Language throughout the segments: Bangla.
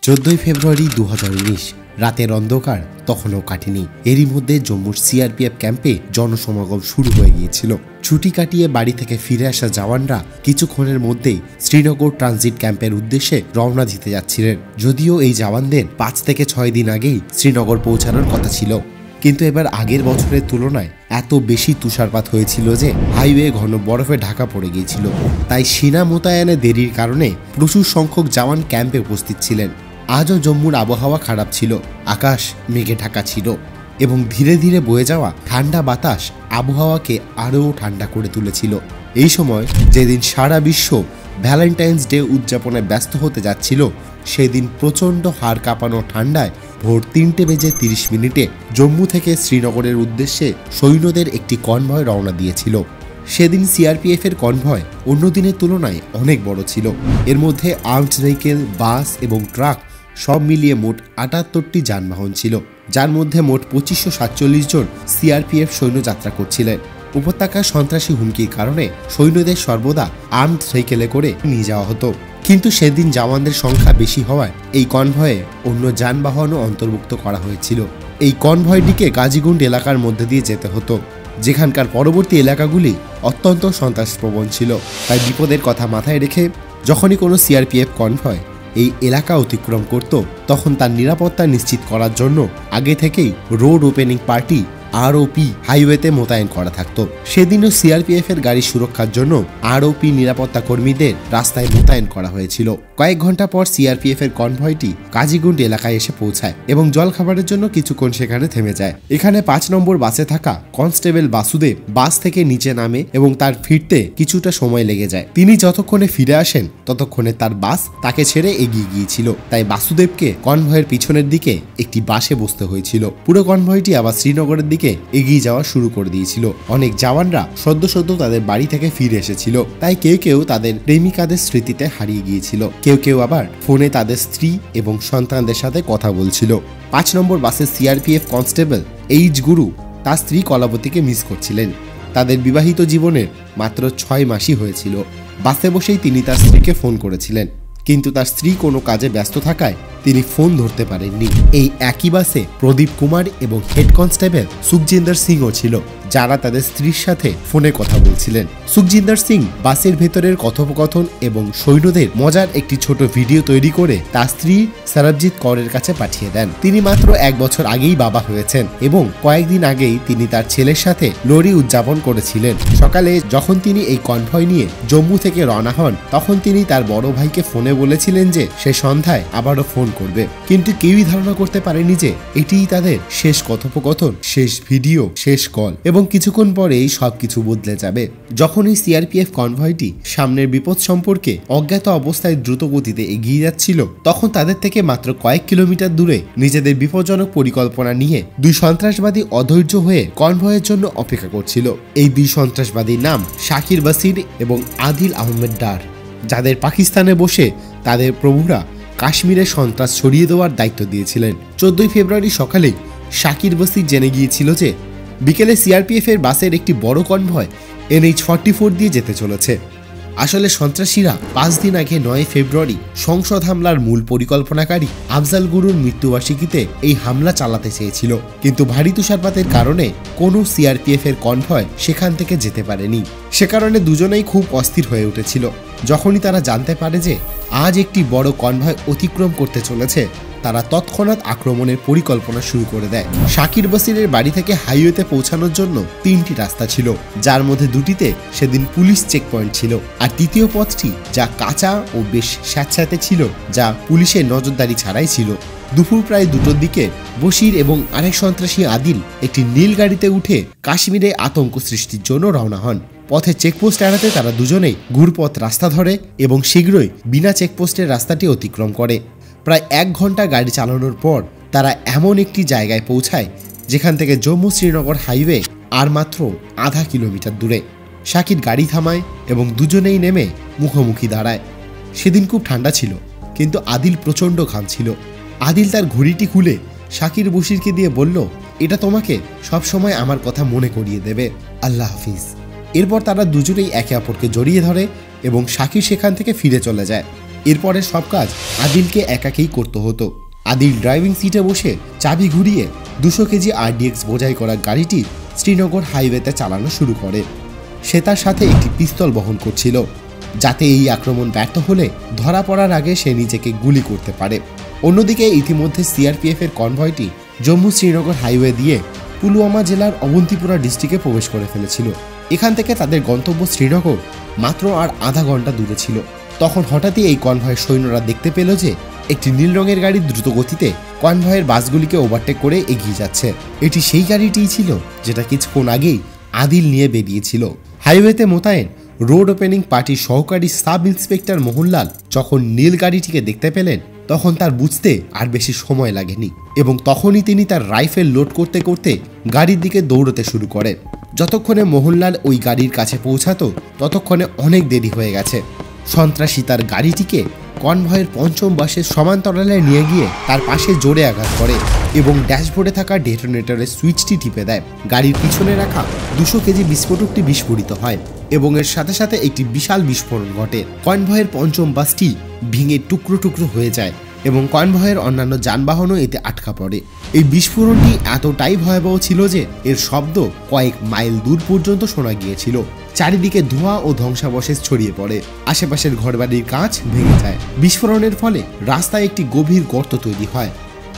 14 ফেব্রুয়ারি 2019 রাতের অন্ধকার তখনও কাটেনি। এরই মধ্যে জম্মুর সিআরপিএফ ক্যাম্পে জনসমাগম শুরু হয়ে গিয়েছিল। ছুটি কাটিয়ে বাড়ি থেকে ফিরে আসা জওয়ানরা কিছুক্ষণের মধ্যেই শ্রীনগর ট্রানজিট ক্যাম্পের উদ্দেশ্যে রওনা দিতে যাচ্ছিলেন। যদিও এই জওয়ানদের 5 থেকে 6 দিন আগেই শ্রীনগর পৌঁছানোর কথা ছিল, কিন্তু এবার আগের বছরের তুলনায় এত বেশি তুষারপাত হয়েছিল যে হাইওয়ে ঘন বরফে ঢাকা পড়ে গিয়েছিল। তাই সেনা মোতায়েনে দেরির কারণে প্রচুর সংখ্যক জওয়ান ক্যাম্পে উপস্থিত ছিলেন। আজও জম্মুর আবহাওয়া খারাপ ছিল, আকাশ মেঘে ঢাকা ছিল এবং ধীরে ধীরে বয়ে যাওয়া ঠান্ডা বাতাস আবহাওয়াকে আরও ঠান্ডা করে তুলেছিল। এই সময় যেদিন সারা বিশ্ব ভ্যালেন্টাইন্স ডে উদযাপনে ব্যস্ত হতে যাচ্ছিল, সেদিন প্রচণ্ড হাড় কাঁপানো ঠান্ডায় ভোর 3:30 জম্মু থেকে শ্রীনগরের উদ্দেশ্যে সৈন্যদের একটি কনভয় রওনা দিয়েছিল। সেদিন সিআরপিএফের কনভয় অন্য দিনের তুলনায় অনেক বড় ছিল। এর মধ্যে আর্মড ভেহিকেল, বাস এবং ট্রাক সব মিলিয়ে মোট 78টি যানবাহন ছিল, যার মধ্যে মোট 2547 জন সিআরপিএফ সৈন্য যাত্রা করছিলেন। উপত্যকার সন্ত্রাসী হুমকির কারণে সৈন্যদের সর্বদা আর্মড ভেহিকেলে করে নিয়ে যাওয়া হতো, কিন্তু সেদিন জওয়ানদের সংখ্যা বেশি হওয়ায় এই কনভয়ে অন্য যানবাহনও অন্তর্ভুক্ত করা হয়েছিল। এই কনভয়টিকে গাজীগুন্ড এলাকার মধ্যে দিয়ে যেতে হতো, যেখানকার পরবর্তী এলাকাগুলি অত্যন্ত সন্ত্রাসপ্রবণ ছিল। তাই বিপদের কথা মাথায় রেখে যখনই কোনো সিআরপিএফ কনভয় এই এলাকা অতিক্রম করত, তখন তার নিরাপত্তা নিশ্চিত করার জন্য আগে থেকেই রোড ওপেনিং পার্টি আরওপি হাইওয়েতে মোতায়েন করা থাকতো। সেদিনও সিআরপিএফ এর গাড়ি সুরক্ষার জন্য আরওপি নিরাপত্তা কর্মীদের রাস্তায় মোতায়েন করা হয়েছিল। কয়েক ঘন্টা পর সিআরপিএফ এর কনভয়টি কাজীগুন্ড এলাকায় এসে পৌঁছায় এবং জলখাবারের জন্য কিছুক্ষণ সেখানে থেমে যায়। এখানে 5 নম্বর বাসে থাকা কনস্টেবল বাসুদেব বাস থেকে নিচে নামে এবং তার ফিরতে কিছুটা সময় লেগে যায়। তিনি যতক্ষণে ফিরে আসেন ততক্ষণে তার বাস তাকে ছেড়ে এগিয়ে গিয়েছিল, তাই বাসুদেবকে কনভয়ের পিছনের দিকে একটি বাসে বসতে হয়েছিল। পুরো কনভয়টি আবার শ্রীনগরের দিকে এগিয়ে যাওয়া শুরু করে দিয়েছিল। অনেক জওয়ানরা সদ্য তাদের বাড়ি থেকে ফিরে এসেছিল, তাই কেউ কেউ তাদের প্রেমিকাদের স্মৃতিতে হারিয়ে গিয়েছিল, কেউ কেউ আবার ফোনে তাদের স্ত্রী এবং সন্তানদের সাথে কথা বলছিল। 5 নম্বর বাসের সিআরপিএফ কনস্টেবল এইচ গুরু তার স্ত্রী কলাবতীকে মিস করছিলেন। তাদের বিবাহিত জীবনের মাত্র 6 মাসই হয়েছিল। বাসে বসেই তিনি তার স্ত্রীকে ফোন করেছিলেন, কিন্তু তার স্ত্রী কোনো কাজে ব্যস্ত থাকায় তিনি ফোন ধরতে পারেননি। এই একই বাসে প্রদীপ কুমার এবং হেড কনস্টেবল সুখজিন্দর সিংও ছিল, যারা তাদের স্ত্রীর সাথে ফোনে কথা বলছিলেন। সুখজিন্দর সিং বাসের ভেতরের কথোপকথন এবং সৈন্যদের মজার একটি ছোট ভিডিও তৈরি করে তার স্ত্রী সরবজিৎ কৌরের কাছে পাঠিয়ে দেন। তিনি মাত্র 1 বছর আগেই বাবা হয়েছেন এবং কয়েকদিন আগেই তিনি তার ছেলের সাথে লোহড়ী উদযাপন করেছিলেন। সকালে যখন তিনি এই কনভয় নিয়ে জম্মু থেকে রওনা হন, তখন তিনি তার বড় ভাইকে ফোনে বলেছিলেন যে সে সন্ধ্যায় আবারও ফোন করবে, কিন্তু কেউই ধারণা করতে পারেনি যে এটিই তাদের শেষ কথোপকথন, শেষ ভিডিও, শেষ কল এবং কিছুক্ষণ পরেই সবকিছু বদলে যাবে। যখন এই সিআরপিএফ কনভয়টি সামনের বিপদ সম্পর্কে অজ্ঞাত অবস্থায় দ্রুত গতিতে এগিয়ে যাচ্ছিল, তখন তাদের থেকে মাত্র কয়েক কিলোমিটার দূরে নিজেদের বিপজ্জনক পরিকল্পনা নিয়ে 2 সন্ত্রাসবাদী অধৈর্য হয়ে কনভয়ের জন্য অপেক্ষা করছিল। এই 2 সন্ত্রাসবাদীর নাম শাকির বাসির এবং আদিল আহমেদ ডার, যাদের পাকিস্তানে বসে তাদের প্রভুরা কাশ্মীরে সন্ত্রাস ছড়িয়ে দেওয়ার দায়িত্ব দিয়েছিলেন। 14 ফেব্রুয়ারি সকালে শাকির বাসির জেনে গিয়েছিল যে বিকেলে সিআরপিএফ এর বাসের একটি বড় কনভয় NH-44 দিয়ে যেতে চলেছে। আসলে সন্ত্রাসীরা 5 দিন আগে 9 ফেব্রুয়ারি সংসদ হামলার মূল পরিকল্পনাকারী আফজাল গুরুর মৃত্যুবার্ষিকীতে এই হামলা চালাতে চেয়েছিল, কিন্তু ভারী তুষারপাতের কারণে কোনো সিআরপিএফ এর কনভয় সেখান থেকে যেতে পারেনি। সে কারণে দুজনেই খুব অস্থির হয়ে উঠেছিল। যখনই তারা জানতে পারে যে আজ একটি বড় কনভয় অতিক্রম করতে চলেছে, তারা তৎক্ষণাৎ আক্রমণের পরিকল্পনা শুরু করে দেয়। শাকির বাসিরের বাড়ি থেকে হাইওয়েতে পৌঁছানোর জন্য 3টি রাস্তা ছিল, যার মধ্যে 2টিতে সেদিন পুলিশ চেকপয়েন্ট ছিল, আর তৃতীয় পথটি যা কাঁচা ও বেশ স্যাঁতস্যাঁতে ছিল, যা পুলিশের নজরদারি ছাড়াই ছিল। দুপুর প্রায় 2টোর দিকে বশির এবং আরেক সন্ত্রাসী আদিল একটি নীল গাড়িতে উঠে কাশ্মীরে আতঙ্ক সৃষ্টির জন্য রওনা হন। পথে চেকপোস্ট এড়াতে তারা দুজনেই ঘুরপথ রাস্তা ধরে এবং শীঘ্রই বিনা চেকপোস্টের রাস্তাটি অতিক্রম করে। প্রায় 1 ঘন্টা গাড়ি চালানোর পর তারা এমন একটি জায়গায় পৌঁছায় যেখান থেকে জম্মু শ্রীনগর হাইওয়ে আর মাত্র আধা কিলোমিটার দূরে। শাকির গাড়ি থামায় এবং দুজনেই নেমে মুখোমুখি দাঁড়ায়। সেদিন খুব ঠান্ডা ছিল, কিন্তু আদিল প্রচণ্ড ঘামছিল। আদিল তার ঘড়িটি খুলে শাকির বশিরকে দিয়ে বলল, এটা তোমাকে সবসময় আমার কথা মনে করিয়ে দেবে। আল্লাহ হাফিজ। এরপর তারা দুজনেই একে অপরকে জড়িয়ে ধরে এবং শাকির সেখান থেকে ফিরে চলে যায়। এরপরের সব কাজ আদিলকে একাকেই করতে হতো। আদিল ড্রাইভিং সিটে বসে চাবি ঘুরিয়ে 200 কেজি RDX বোঝাই করা গাড়িটি শ্রীনগর হাইওয়েতে চালানো শুরু করে। সে তার সাথে একটি পিস্তল বহন করছিল, যাতে এই আক্রমণ ব্যর্থ হলে ধরা পড়ার আগে সে নিজেকে গুলি করতে পারে। অন্যদিকে ইতিমধ্যে CRPF এর কনভয়টি জম্মু শ্রীনগর হাইওয়ে দিয়ে পুলওয়ামা জেলার অবন্তিপুরা ডিস্ট্রিক্টে প্রবেশ করে ফেলেছিল। এখান থেকে তাদের গন্তব্য শ্রীনগর মাত্র আর আধা ঘন্টা দূরে ছিল। তখন হঠাৎই এই কনভয়ের সৈন্যরা দেখতে পেল যে একটি নীল রঙের গাড়ি দ্রুত গতিতে কনভয়ের বাসগুলিকে ওভারটেক করে এগিয়ে যাচ্ছে। এটি সেই গাড়িটিই ছিল যেটা কিছুক্ষণ আগেই আদিল নিয়ে বেরিয়েছিল। হাইওয়েতে মোতায়েন রোড ওপেনিং পার্টির সহকারী সাব ইন্সপেক্টর মোহনলাল যখন নীল গাড়িটিকে দেখতে পেলেন, তখন তার বুঝতে আর বেশি সময় লাগেনি এবং তখনই তিনি তার রাইফেল লোড করতে করতে গাড়ির দিকে দৌড়তে শুরু করে। যতক্ষণে মোহনলাল ওই গাড়ির কাছে পৌঁছাতো ততক্ষণে অনেক দেরি হয়ে গেছে। সন্ত্রাসী তার গাড়িটিকে কনভয়ের পঞ্চম বাসের সমান্তরালে নিয়ে গিয়ে তার পাশে জোরে আঘাত করে এবং ড্যাশবোর্ডে থাকা ডেটোনেটরের সুইচটি টিপে দেয়। গাড়ির পিছনে রাখা 200 কেজি বিস্ফোরকটি বিস্ফোরিত হয় এবং এর সাথে সাথে একটি বিশাল বিস্ফোরণ ঘটে। কনভয়ের পঞ্চম বাসটি ভেঙে টুকরো টুকরো হয়ে যায় এবং কনভয়ের অন্যান্য যানবাহনও এতে আটকা পড়ে। এই বিস্ফোরণটি এতটাই ভয়াবহ ছিল যে এর শব্দ কয়েক মাইল দূর পর্যন্ত শোনা গিয়েছিল। চারিদিকে ধোঁয়া ও ধ্বংসাবশেষ ছড়িয়ে পড়ে, আশেপাশের ঘরবাড়ির কাঁচ ভেঙে যায়। বিস্ফোরণের ফলে রাস্তায় একটি গভীর গর্ত তৈরি হয়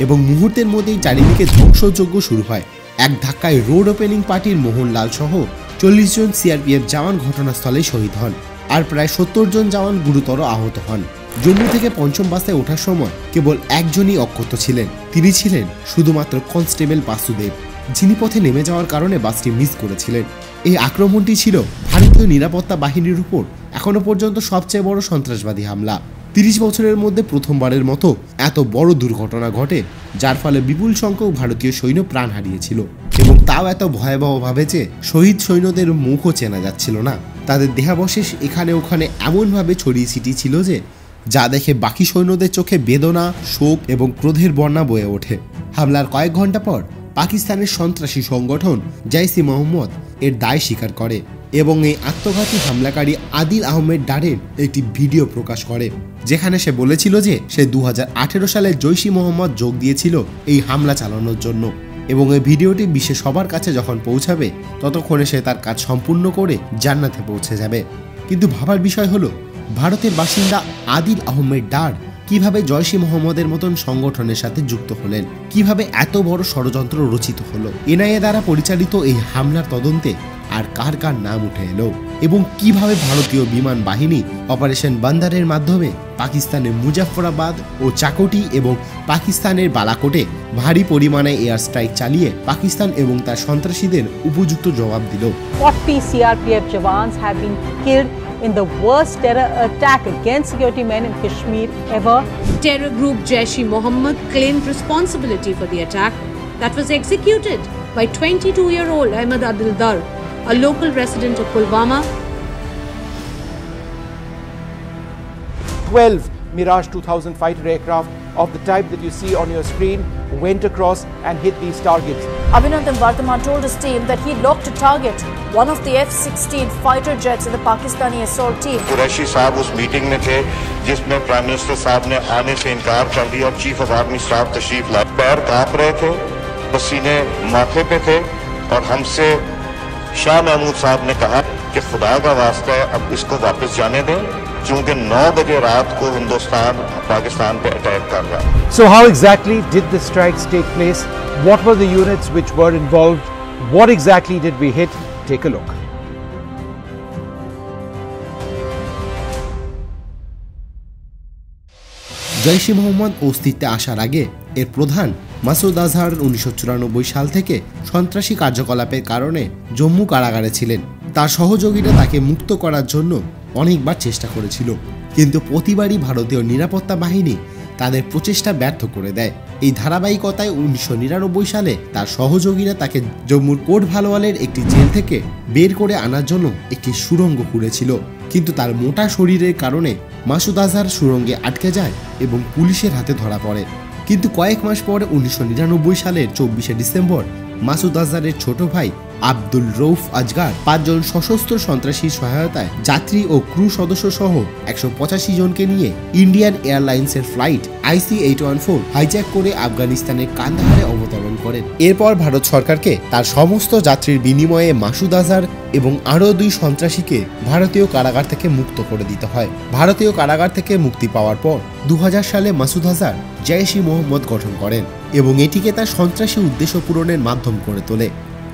এবং মুহূর্তের মধ্যেই চারিদিকে ধ্বংসযজ্ঞ শুরু হয়। এক ধাক্কায় রোড ওপেনিং পার্টির মোহনলাল সহ 40 জন CRPF জওয়ান ঘটনাস্থলে শহীদ হন আর প্রায় 70 জন জওয়ান গুরুতর আহত হন। জম্মু থেকে পঞ্চম বাসে ওঠার সময় কেবল একজনই অক্ষত ছিলেন, তিনি ছিলেন শুধুমাত্র কনস্টেবল বাসুদেব, যিনি পথে নেমে যাওয়ার কারণে বাসটি মিস করেছিলেন। এই আক্রমণটি ছিল ভারতীয় নিরাপত্তা বাহিনীর উপর এখনো পর্যন্ত সবচেয়ে বড় সন্ত্রাসবাদী হামলা। 30 বছরের মধ্যে প্রথমবারের মতো এত বড় দুর্ঘটনা ঘটে, যার ফলে বিপুল সংখ্যক ভারতীয় সৈন্য প্রাণ হারিয়েছিল এবং তাও এত ভয়াবহভাবে যে শহীদ সৈন্যদের মুখও চেনা যাচ্ছিল না। তাদের দেহাবশেষ এখানে ওখানে এমনভাবে ছড়িয়ে ছিটিয়ে ছিল যে যা দেখে বাকি সৈন্যদের চোখে বেদনা, শোক এবং ক্রোধের বন্যা বয়ে ওঠে। হামলার কয়েক ঘন্টা পর পাকিস্তানের সন্ত্রাসী সংগঠন জৈশ-ই-মোহাম্মদ এর দায় স্বীকার করে এবং এই আত্মঘাতী হামলাকারী আদিল আহমেদ ডারের একটি ভিডিও প্রকাশ করে, যেখানে সে বলেছিল যে সে 2018 সালে জৈশ-ই-মোহাম্মদ যোগ দিয়েছিল এই হামলা চালানোর জন্য এবং এই ভিডিওটি বিশ্বে সবার কাছে যখন পৌঁছাবে ততক্ষণে সে তার কাজ সম্পূর্ণ করে জান্নাতে পৌঁছে যাবে। কিন্তু ভাবার বিষয় হলো, ভারতের বাসিন্দা আদিল আহমেদ ডার কিভাবে জৈশ-ই-মোহাম্মদের মতন সংগঠনের সাথে যুক্ত হলেন, কিভাবে এত বড় ষড়যন্ত্র রচিত হলো, NIA দ্বারা পরিচালিত এই হামলার তদন্তে আর কার কার নাম উঠে এলো এবং কিভাবে ভারতীয় বিমান বাহিনী অপারেশন বান্দারের মাধ্যমে পাকিস্তানের মুজাফফরাবাদ ও চাকোটি এবং পাকিস্তানের বালাকোটে ভারী পরিমাণে এয়ার স্ট্রাইক চালিয়ে পাকিস্তান এবং তার সন্ত্রাসীদের উপযুক্ত জবাব দিল। 40 CRPF jawans have been killed in the worst terror attack against security men in Kashmir ever. Terror group Jaish-e-Mohammed claimed responsibility for the attack that was executed by 22-year-old Ahmed Adil Dar, a local resident of Pulwama. 12 Mirage 2000 fighter aircraft of the type that you see on your screen went across and hit these targets. Abhinandan Vardhaman told his team that he locked a target, one of the F-16 fighter jets in the Pakistani assault team. Qureshi साहब उस मीटिंग में थे जिसमें प्राइम मिनिस्टर साहब ने आने से इनकार कर दिया और चीफ ऑफ आर्मी स्टाफ तशरीफ लाए। पैर कांप रहे थे, पसीने माथे पे थे और हमसे शाह महमूद साहब ने कहा कि खुदा का वास्ता है अब इसको वापस जाने दें, क्योंकि 9 बजे रात को हिंदुस्तान पाकिस्तान पे अटैक कर रहा है। So how exactly did the strikes take place? What were the units which were involved? What exactly did we hit? Take a look. জৈশ-ই-মোহাম্মদ অস্তিত্বে আসার আগে এর প্রধান মাসুদ আজহার 1994 সাল থেকে সন্ত্রাসী কার্যকলাপের কারণে জম্মু কারাগারে ছিলেন। তার সহযোগীরা তাকে মুক্ত করার জন্য অনেকবার চেষ্টা করেছিল, কিন্তু প্রতিবারই ভারতীয় নিরাপত্তা বাহিনী তাদের প্রচেষ্টা ব্যর্থ করে দেয়। এই ধারাবাহিকতায় 1999 সালে তার সহযোগীরা তাকে জম্মুর কোট ভালোয়ালের একটি জেল থেকে বের করে আনার জন্য একটি সুড়ঙ্গ খুঁড়েছিল, কিন্তু তার মোটা শরীরের কারণে মাসুদ আজহার সুড়ঙ্গে আটকে যায় এবং পুলিশের হাতে ধরা পড়ে। কিন্তু কয়েক মাস পর 1999 সালের 24শে ডিসেম্বর মাসুদ আজহারের ছোট ভাই আব্দুল রৌফ আজগার 5 জন সশস্ত্র সন্ত্রাসীর সহায়তায় যাত্রী ও ক্রু সদস্য সহ 185 জনকে নিয়ে ইন্ডিয়ান এয়ারলাইন্সের ফ্লাইট IC-814 হাইজ্যাক করে আফগানিস্তানের কান্দাহারে অবতরণ করেন। এরপর ভারত সরকারকে তার সমস্ত যাত্রীর বিনিময়ে মাসুদ আজহার এবং আরও 2 সন্ত্রাসীকে ভারতীয় কারাগার থেকে মুক্ত করে দিতে হয়। ভারতীয় কারাগার থেকে মুক্তি পাওয়ার পর 2000 সালে মাসুদ আজহার জৈশ-ই-মোহাম্মদ গঠন করেন এবং এটিকে তার সন্ত্রাসী উদ্দেশ্য পূরণের মাধ্যম করে তোলে।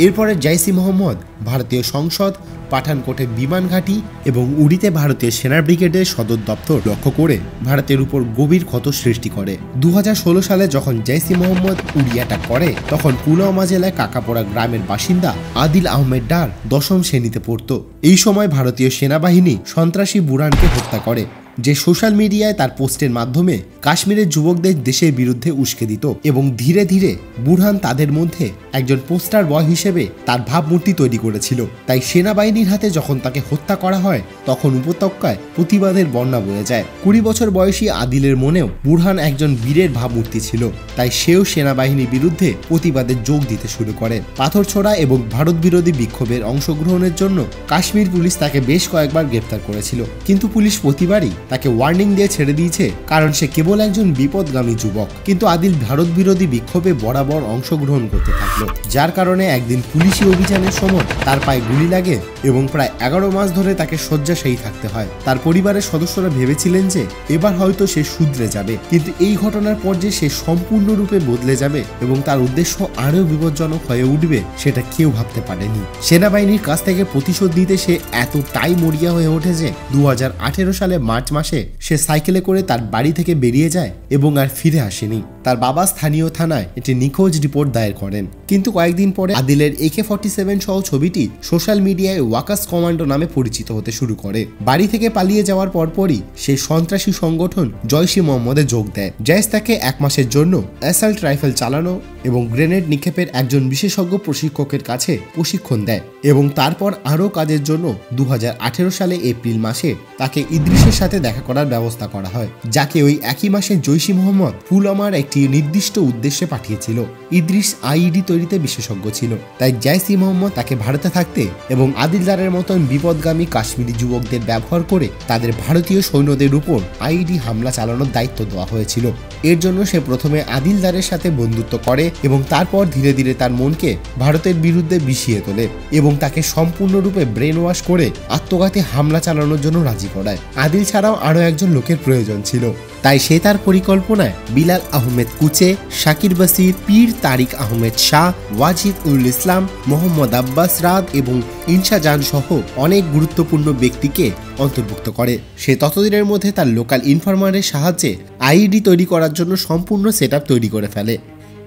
এরপরে জৈশ-ই-মোহাম্মদ ভারতীয় সংসদ, পাঠানকোটে বিমান ঘাঁটি এবং উড়িতে ভারতীয় সেনা ব্রিগেডের সদর দপ্তর লক্ষ্য করে ভারতের উপর গভীর ক্ষত সৃষ্টি করে। 2016 সালে যখন জৈশ-ই-মোহাম্মদ উড়ি অ্যাটাক করে তখন পুলওয়ামা জেলায় কাকাপোড়া গ্রামের বাসিন্দা আদিল আহমেদ ডার 10ম শ্রেণীতে পড়ত। এই সময় ভারতীয় সেনাবাহিনী সন্ত্রাসী বুরহানকে হত্যা করে, যে সোশ্যাল মিডিয়ায় তার পোস্টের মাধ্যমে কাশ্মীরের যুবকদের দেশের বিরুদ্ধে উস্কে দিত এবং ধীরে ধীরে বুরহান তাদের মধ্যে একজন পোস্টার বয় হিসেবে তার ভাবমূর্তি তৈরি করেছিল। তাই সেনাবাহিনীর হাতে যখন তাকে হত্যা করা হয় তখন উপত্যকায় প্রতিবাদের বন্যা বয়ে যায়। 20 বছর বয়সী আদিলের মনেও বুরহান একজন বীরের ভাবমূর্তি ছিল, তাই সেও সেনাবাহিনীর বিরুদ্ধে প্রতিবাদে যোগ দিতে শুরু করে। পাথর ছোড়া এবং ভারত বিরোধী বিক্ষোভের অংশগ্রহণের জন্য কাশ্মীর পুলিশ তাকে বেশ কয়েকবার গ্রেফতার করেছিল, কিন্তু পুলিশ প্রতিবারই তাকে ওয়ার্নিং দিয়ে ছেড়ে দিয়েছে, কারণ সে কেবল একজন বিপদগামী যুবক। কিন্তু আদিল ভারত বিরোধী বিক্ষোভে বরাবর অংশগ্রহণ করতে থাকলো, যার কারণে একদিন পুলিশি অভিযানের সময় তার পায়ে গুলি লাগে এবং প্রায় 11 মাস ধরে তাকে শয্যাশায়ী থাকতে হয়। তার পরিবারের সদস্যরা ভেবেছিলেন যে এবার হয়তো সে শুধরে যাবে, কিন্তু এই ঘটনার পর যে সে সম্পূর্ণরূপে বদলে যাবে এবং তার উদ্দেশ্য আরও বিপজ্জনক হয়ে উঠবে সেটা কেউ ভাবতে পারেনি। সেনাবাহিনীর কাছ থেকে প্রতিশোধ নিতে সে এতটাই মরিয়া হয়ে ওঠে যে 2018 সালে মার্চ মাসে সে সাইকেলে করে তার বাড়ি থেকে বেরিয়ে যায় এবং আর ফিরে আসেনি। তার বাবা স্থানীয় থানায় একটি নিখোঁজ রিপোর্ট দায়ের করেন, কিন্তু কয়েকদিন পরে আদিলের AK-47 সহ ছবিটি সোশ্যাল মিডিয়ায় ওয়াকাস কমান্ডো নামে পরিচিত হতে শুরু করে। বাড়ি থেকে পালিয়ে যাওয়ার পরপরই সে সন্ত্রাসী সংগঠন জৈশ-ই-মোহাম্মদে যোগ দেয়। জৈশ তাকে 1 মাসের জন্য অ্যাসাল্ট রাইফেল চালানো এবং গ্রেনেড নিক্ষেপের একজন বিশেষজ্ঞ প্রশিক্ষকের কাছে প্রশিক্ষণ দেয় এবং তারপর আরও কাজের জন্য 2018 সালে এপ্রিল মাসে তাকে ইদ্রিসের সাথে দেখা করার ব্যবস্থা করা হয়, যাকে ওই একই মাসে জৈশ-ই-মোহাম্মদ পুলওয়ামার একটি নির্দিষ্ট উদ্দেশ্যে পাঠিয়েছিল। ইদ্রিস IED তৈরিতে বিশেষজ্ঞ ছিল, তাই জৈশ-ই-মোহাম্মদ তাকে ভারতে থাকতে এবং আদিল দারের মতন বিপদগামী কাশ্মীরি যুবকদের ব্যবহার করে তাদের ভারতীয় সৈন্যদের উপর IED হামলা চালানোর দায়িত্ব দেওয়া হয়েছিল। এর জন্য সে প্রথমে আদিল দারের সাথে বন্ধুত্ব করে এবং তারপর ধীরে ধীরে তার মনকে ভারতের বিরুদ্ধে বিষিয়ে তোলে এবং তাকে সম্পূর্ণরূপে ব্রেন ওয়াশ করে আত্মঘাতী হামলা চালানোর জন্য রাজি করায়। আদিল ছাড়াও আরও একজন লোকের প্রয়োজন ছিল, তাই সে তার পরিকল্পনায় বিলাল আহমেদ কুচে, শাকির বাসির, পীর তারিক আহমেদ শাহ, ওয়াজিদ উল ইসলাম, মোহাম্মদ আব্বাস রাদ এবং ইনশা জান সহ অনেক গুরুত্বপূর্ণ ব্যক্তিকে অন্তর্ভুক্ত করে। সে ততদিনের মধ্যে তার লোকাল ইনফরমারের সাহায্যে IED তৈরি করার জন্য সম্পূর্ণ সেটআপ তৈরি করে ফেলে।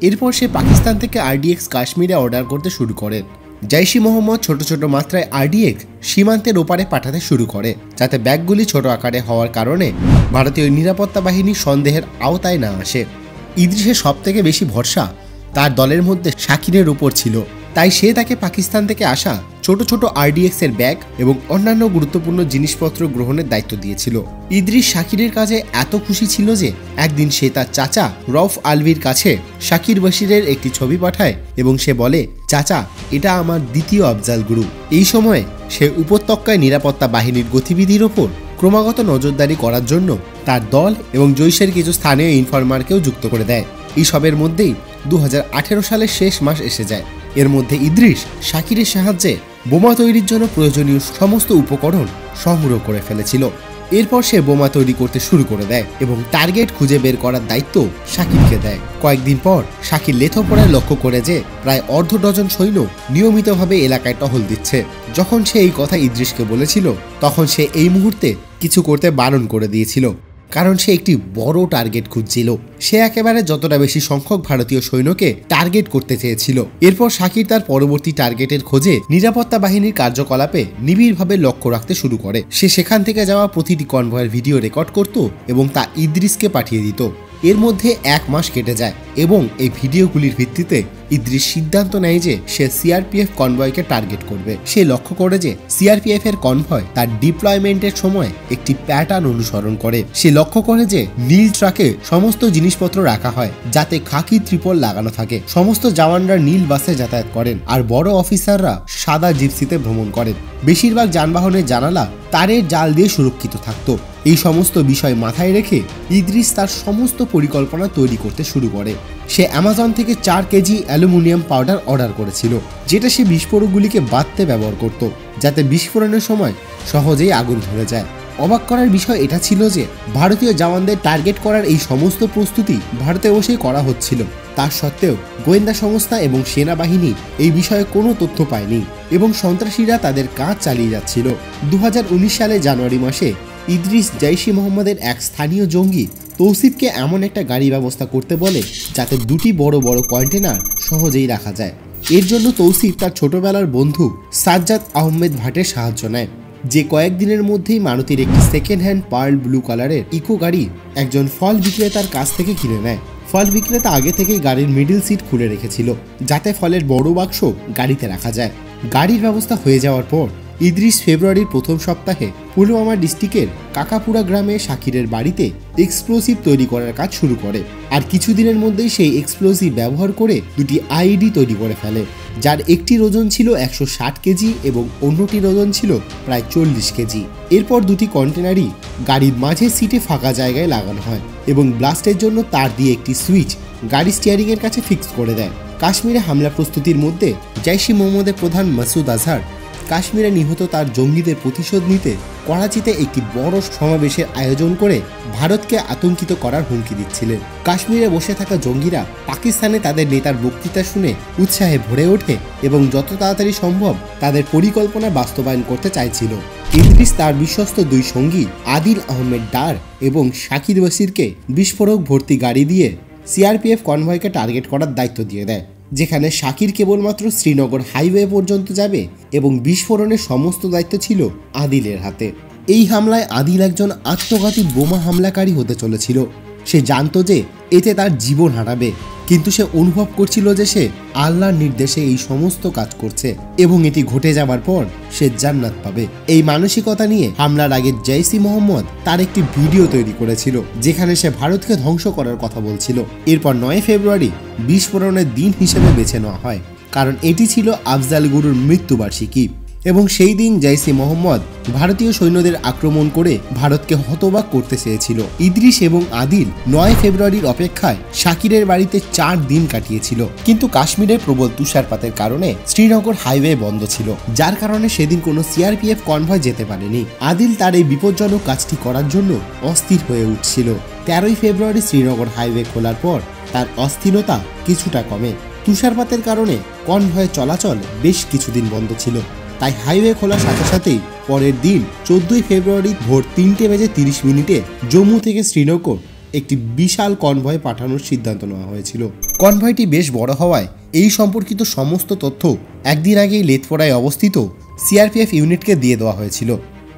এরপর সে পাকিস্তান থেকে RDX কাশ্মীরে অর্ডার করতে শুরু করে। জৈশ-ই-মোহাম্মদ ছোট ছোট মাত্রায় RDX সীমান্তের ওপারে পাঠাতে শুরু করে, যাতে ব্যাগগুলি ছোট আকারে হওয়ার কারণে ভারতীয় নিরাপত্তা বাহিনী সন্দেহের আওতায় না আসে। ইদ্রিসের সবথেকে বেশি ভরসা তার দলের মধ্যে শাকিরের উপর ছিল, তাই সে তাকে পাকিস্তান থেকে আসা ছোট ছোট RDX এর ব্যাগ এবং অন্যান্য গুরুত্বপূর্ণ জিনিসপত্র গ্রহণের দায়িত্ব দিয়েছিল। ইদ্রিস শাকিরের কাজে এত খুশি ছিল যে একদিন সে তার চাচা রউফ আলভির কাছে শাকির বশিরের একটি ছবি পাঠায় এবং সে বলে, চাচা, এটা আমার দ্বিতীয় আফজাল গুরু। এই সময়ে সে উপত্যকায় নিরাপত্তা বাহিনীর গতিবিধির ওপর ক্রমাগত নজরদারি করার জন্য তার দল এবং জৈশের কিছু স্থানীয় ইনফরমারকেও যুক্ত করে দেয়। এই সবের মধ্যেই 2018 সালের শেষ মাস এসে যায়। এর মধ্যে ইদ্রিস শাকিরের সাহায্যে বোমা তৈরির জন্য প্রয়োজনীয় সমস্ত উপকরণ সংগ্রহ করে ফেলেছিল। এরপর সে বোমা তৈরি করতে শুরু করে দেয় এবং টার্গেট খুঁজে বের করার দায়িত্ব শাকিরকে দেয়। কয়েকদিন পর শাকির লেথোপোড়ায় লক্ষ্য করে যে প্রায় অর্ধ ডজন সৈন্য নিয়মিতভাবে এলাকায় টহল দিচ্ছে। যখন সে এই কথা ইদ্রিসকে বলেছিল তখন সে এই মুহূর্তে কিছু করতে বারণ করে দিয়েছিল, কারণ সে একটি বড় টার্গেট খুঁজছিল। সে একেবারে যতটা বেশি সংখ্যক ভারতীয় সৈন্যকে টার্গেট করতে চেয়েছিল। এরপর শাকির তার পরবর্তী টার্গেটের খোঁজে নিরাপত্তা বাহিনীর কার্যকলাপে নিবিড়ভাবে লক্ষ্য রাখতে শুরু করে। সে সেখান থেকে যাওয়া প্রতিটি কনভয়ের ভিডিও রেকর্ড করত এবং তা ইদ্রিসকে পাঠিয়ে দিত। এর মধ্যে 1 মাস কেটে যায় এবং এই ভিডিওগুলির ভিত্তিতে ইদ্রিস সিদ্ধান্ত নেয় যে সে সিআরপিএফ কনভয়কে টার্গেট করবে। সে লক্ষ্য করে যে সিআরপিএফ এর কনভয় তার ডিপ্লয়মেন্টের সময় একটি প্যাটার্ন অনুসরণ করে। সে লক্ষ্য করে যে নীল ট্রাকে সমস্ত জিনিসপত্র রাখা হয় যাতে খাকি ত্রিপল লাগানো থাকে। সমস্ত জওয়ানরা নীল বাসে যাতায়াত করেন আর বড় অফিসাররা সাদা জিপসিতে ভ্রমণ করেন। বেশিরভাগ যানবাহনের জানালা তারের জাল দিয়ে সুরক্ষিত থাকত। এই সমস্ত বিষয় মাথায় রেখে ইদ্রিস তার সমস্ত পরিকল্পনা তৈরি করতে শুরু করে। সে অ্যামাজন থেকে 4 কেজি অ্যালুমিনিয়াম পাউডার অর্ডার করেছিল, যেটা সে বিস্ফোরকগুলিকে বাঁধতে ব্যবহার করত, যাতে বিস্ফোরণের সময় সহজেই আগুন ধরে যায়। অবাক করার বিষয় এটা ছিল যে ভারতীয় জওয়ানদের টার্গেট করার এই সমস্ত প্রস্তুতি ভারতে বসেই করা হচ্ছিল। তার সত্ত্বেও গোয়েন্দা সংস্থা এবং সেনাবাহিনী এই বিষয়ে কোনো তথ্য পায়নি এবং সন্ত্রাসীরা তাদের কাজ চালিয়ে যাচ্ছিল। 2019 সালে জানুয়ারি মাসে ইদ্রিস জৈশ-ই মোহাম্মদের এক স্থানীয় জঙ্গি তৌসিফকে এমন একটা গাড়ি ব্যবস্থা করতে বলে যাতে 2টি বড় বড় কন্টেনার সহজেই রাখা যায়। এর জন্য তৌসিফ তার ছোটবেলার বন্ধু সাজ্জাদ আহমেদ ভাটের সাহায্য নেয়, যে কয়েকদিনের মধ্যেই মারুতির একটি সেকেন্ড হ্যান্ড পার্ল ব্লু কালারের ইকো গাড়ি একজন ফল বিক্রেতার কাছ থেকে কিনে নেয়। ফল বিক্রেতা আগে থেকেই গাড়ির মিডল সিট খুলে রেখেছিল যাতে ফলের বড় বাক্স গাড়িতে রাখা যায়। গাড়ির ব্যবস্থা হয়ে যাওয়ার পর ইদ্রিস ফেব্রুয়ারির প্রথম সপ্তাহে পুলওয়ামা ডিস্ট্রিক্টের কাকাপুরা গ্রামে শাকিরের বাড়িতে এক্সপ্লোসিভ তৈরি করার কাজ শুরু করে আর কিছুদিনের মধ্যেই সেই এক্সপ্লোসিভ ব্যবহার করে 2টি আইইডি তৈরি করে ফেলে, যার একটির ওজন ছিল 160 কেজি এবং অন্যটির ওজন ছিল প্রায় 40 কেজি। এরপর 2টি কন্টেনারই গাড়ির মাঝের সিটে ফাঁকা জায়গায় লাগানো হয় এবং ব্লাস্টের জন্য তার দিয়ে একটি সুইচ গাড়ি স্টিয়ারিং এর কাছে ফিক্স করে দেয়। কাশ্মীরে হামলা প্রস্তুতির মধ্যে জৈশ-ই মোহাম্মদের প্রধান মাসুদ আজহার কাশ্মীরে নিহত তার জঙ্গিদের প্রতিশোধ নিতে করাচিতে একটি বড় সমাবেশের আয়োজন করে ভারতকে আতঙ্কিত করার হুমকি দিচ্ছিলেন। কাশ্মীরে বসে থাকা জঙ্গিরা পাকিস্তানে তাদের নেতার বক্তৃতা শুনে উৎসাহে ভরে ওঠে এবং যত তাড়াতাড়ি সম্ভব তাদের পরিকল্পনা বাস্তবায়ন করতে চাইছিল। ইদ্রিস তার বিশ্বস্ত 2 সঙ্গী আদিল আহমেদ ডার এবং শাকির বশিরকে বিস্ফোরক ভর্তি গাড়ি দিয়ে সিআরপিএফ কনভয়কে টার্গেট করার দায়িত্ব দিয়ে দেয়, যেখানে শাকির কেবলমাত্র শ্রীনগর হাইওয়ে পর্যন্ত যাবে এবং বিস্ফোরণের সমস্ত দায়িত্ব ছিল আদিলের হাতে। এই হামলায় আদিল একজন আত্মঘাতী বোমা হামলাকারী হতে চলেছিল। সে জানত যে এতে তার জীবন হারাবে, কিন্তু সে অনুভব করছিল যে সে আল্লাহর নির্দেশে এই সমস্ত কাজ করছে এবং এটি ঘটে যাবার পর সে জান্নাত পাবে। এই মানসিকতা নিয়ে হামলার আগে জৈশ-ই মোহাম্মদ তার একটি ভিডিও তৈরি করেছিল যেখানে সে ভারতকে ধ্বংস করার কথা বলছিল। এরপর 9 ফেব্রুয়ারি বিস্ফোরণের দিন হিসেবে বেছে নেওয়া হয়, কারণ এটি ছিল আফজাল গুরুর মৃত্যুবার্ষিকী এবং সেই দিন জৈশ-ই মোহাম্মদ ভারতীয় সৈন্যদের আক্রমণ করে ভারতকে হতবাক করতে চেয়েছিল। ইদ্রিস এবং আদিল 9 ফেব্রুয়ারির অপেক্ষায় শাকিরের বাড়িতে 4 দিন কাটিয়েছিল, কিন্তু কাশ্মীরের প্রবল তুষারপাতের কারণে শ্রীনগর হাইওয়ে বন্ধ ছিল, যার কারণে সেদিন কোনো সিআরপিএফ কনভয় যেতে পারেনি। আদিল তার এই বিপজ্জনক কাজটি করার জন্য অস্থির হয়ে উঠছিল। 13 ফেব্রুয়ারি শ্রীনগর হাইওয়ে খোলার পর তার অস্থিরতা কিছুটা কমে। তুষারপাতের কারণে কনভয় চলাচল বেশ কিছুদিন বন্ধ ছিল, তাই হাইওয়ে খোলার সাথে সাথেই পরের দিন 14 ফেব্রুয়ারি ভোর 3:30 জম্মু থেকে শ্রীনগর একটি বিশাল কনভয় পাঠানোর সিদ্ধান্ত নেওয়া হয়েছিল। কনভয়টি বেশ বড় হওয়ায় এই সম্পর্কিত সমস্ত তথ্য একদিন আগেই লেথপোরায় অবস্থিত সিআরপিএফ ইউনিটকে দিয়ে দেওয়া হয়েছিল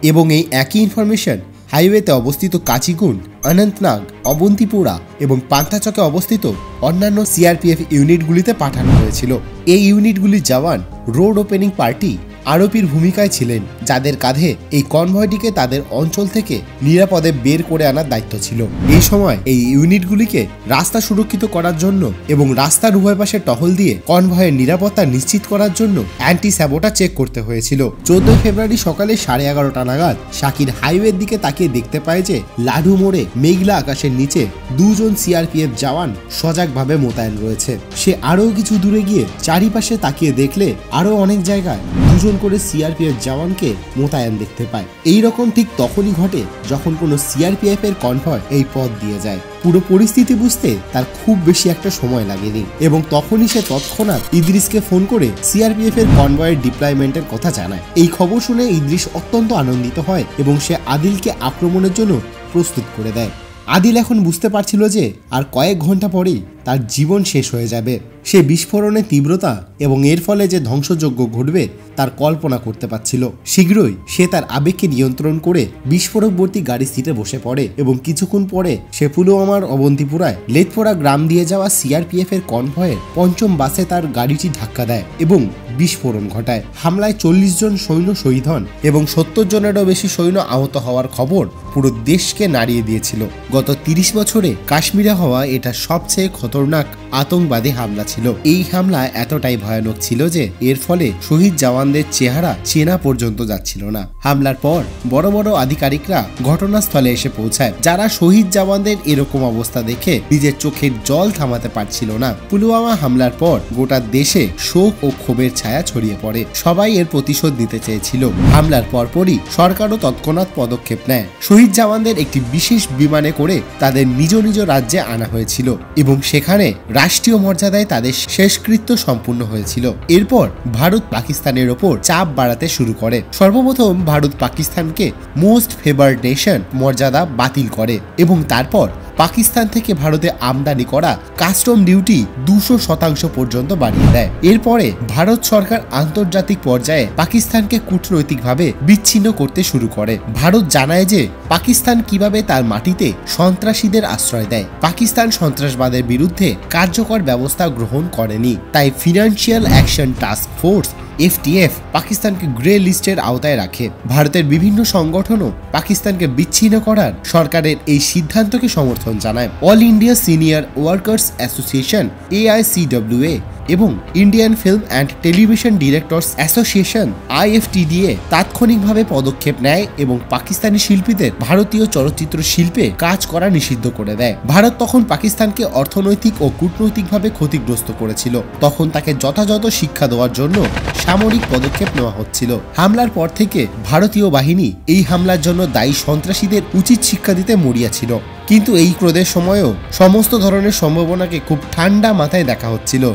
এবং এই একই ইনফরমেশন হাইওয়েতে অবস্থিত কাচিগুন্ড, অনন্তনাগ, অবন্তিপুরা এবং পান্তাচকে অবস্থিত অন্যান্য সিআরপিএফ ইউনিটগুলিতে পাঠানো হয়েছিল। এই ইউনিটগুলির জওয়ান রোড ওপেনিং পার্টি আরোপীর ভূমিকায় ছিলেন, যাদের কাঁধে এই কনভয়টিকে তাদের অঞ্চল থেকে নিরাপদে বের করে আনার দায়িত্ব ছিল। এই সময় এই ইউনিটগুলিকে রাস্তা সুরক্ষিত করার জন্য এবং রাস্তার উভয় পাশে টহল দিয়ে কনভয়ের নিরাপত্তা নিশ্চিত করার জন্য অ্যান্টি স্যাবোটা চেক করতে হয়েছিল। 14 ফেব্রুয়ারি সকালে 11:30 নাগাদ শাকির হাইওয়ের দিকে তাকিয়ে দেখতে পায় যে লাডু মোড়ে মেঘলা আকাশের নিচে 2 জন সিআরপিএফ জওয়ান সজাগভাবে মোতায়েন রয়েছে। সে আরও কিছু দূরে গিয়ে চারিপাশে তাকিয়ে দেখলে আরও অনেক জায়গায় 2 জন করে সিআরপিএফ জওয়ানকে মোতায়েন দেখতে পায়। এই রকম ঠিক তখনই ঘটে যখন কোনো সিআরপিএফ এর কনভয় এই পথ দিয়ে যায়। পুরো পরিস্থিতি বুঝতে তার খুব বেশি একটা সময় লাগেনি এবং তখনই সে তৎক্ষণাৎ ইদ্রিসকে ফোন করে সিআরপিএফ এর কনভয়ের ডিপ্লয়মেন্টের কথা জানায়। এই খবর শুনে ইদ্রিস অত্যন্ত আনন্দিত হয় এবং সে আদিলকে আক্রমণের জন্য প্রস্তুত করে দেয়। আদিল এখন বুঝতে পারছিল যে আর কয়েক ঘন্টা পরেই তার জীবন শেষ হয়ে যাবে। সে বিস্ফোরণের তীব্রতা এবং এর ফলে যে ধ্বংসযজ্ঞ ঘটবে তার কল্পনা করতে পারছিল। শীঘ্রই সে তার আবেগকে নিয়ন্ত্রণ করে বিস্ফোরকবর্তী গাড়ির সিটে বসে পড়ে এবং কিছুক্ষণ পরে সে পুলওয়ামার অবন্তিপুরায় লেথপোরা গ্রাম দিয়ে যাওয়া সিআরপিএফ এর কনভয়ের পঞ্চম বাসে তার গাড়িটি ধাক্কা দেয় এবং বিস্ফোরণ ঘটায়। হামলায় 40 জন সৈন্য শহীদ হন এবং 70 জনেরও বেশি সৈন্য আহত হওয়ার খবর পুরো দেশকে নাড়িয়ে দিয়েছিল। গত 30 বছরে কাশ্মীরে হওয়া এটা সবচেয়ে খতরনাক আতঙ্কবাদী হামলা ছিল। এই হামলা এতটাই ভয়ানক ছিল যে এর ফলে শহীদ জওয়ানদের চেহারা চেনা পর্যন্ত যাচ্ছিল না। হামলার পর বড় বড় আধিকারিকরা ঘটনাস্থলে এসে পৌঁছায়, যারা শহীদ জওয়ানদের এরকম অবস্থা দেখে নিজের চোখের জল থামাতে পারছিল না। পুলওয়ামা হামলার পর গোটা দেশে শোক ও ক্ষোভের ছায়া ছড়িয়ে পড়ে। সবাই এর প্রতিশোধ নিতে চেয়েছিল। হামলার পরপরই সরকারও তৎক্ষণাৎ পদক্ষেপ নেয়। শহীদ জওয়ানদের একটি বিশেষ বিমানে করে তাদের নিজ নিজ রাজ্যে আনা হয়েছিল এবং সেখানে রাষ্ট্রীয় মর্যাদায় তাদের শেষকৃত্য সম্পূর্ণ হয়েছিল। এরপর ভারত পাকিস্তানের ওপর চাপ বাড়াতে শুরু করে। সর্বপ্রথম ভারত পাকিস্তানকে মোস্ট ফেভার্ড নেশন মর্যাদা বাতিল করে এবং তারপর পাকিস্তান থেকে ভারতে আমদানি করা কাস্টম ডিউটি 200% পর্যন্ত বাড়িয়ে দেয়। এরপরে ভারত সরকার আন্তর্জাতিক পর্যায়ে পাকিস্তানকে কূটনৈতিকভাবে বিচ্ছিন্ন করতে শুরু করে। ভারত জানায় যে পাকিস্তান কিভাবে তার মাটিতে সন্ত্রাসীদের আশ্রয় দেয়। পাকিস্তান সন্ত্রাসবাদের বিরুদ্ধে কার্যকর ব্যবস্থা গ্রহণ করেনি, তাই financial action task force FTF পাকিস্তানকে গ্রে লিস্টের আওতায় রাখে। ভারতের বিভিন্ন সংগঠনও পাকিস্তানকে বিচ্ছিন্ন করার সরকারের এই সিদ্ধান্তকে সমর্থন জানায়। All India senior workers association AICWA এবং Indian film and television directors association IFTDA তাৎক্ষণিকভাবে পদক্ষেপ নেয় এবং পাকিস্তানি শিল্পীদের ভারতীয় চলচ্চিত্র শিল্পে কাজ করা নিষিদ্ধ করে দেয়। ভারত তখন পাকিস্তানকে অর্থনৈতিক ও কূটনৈতিকভাবে ক্ষতিগ্রস্ত করেছিল। তখন তাকে যথাযথ শিক্ষা দেওয়ার জন্য সামরিক পদক্ষেপ নেওয়া হচ্ছিল। হামলার পর থেকে ভারতীয় বাহিনী এই হামলার জন্য দায়ী সন্ত্রাসীদের উচিত শিক্ষা দিতে মরিয়া ছিল, কিন্তু এই ক্রোধের সময়ও সমস্ত ধরনের সম্ভাবনাকে খুব ঠান্ডা মাথায় দেখা হচ্ছিল।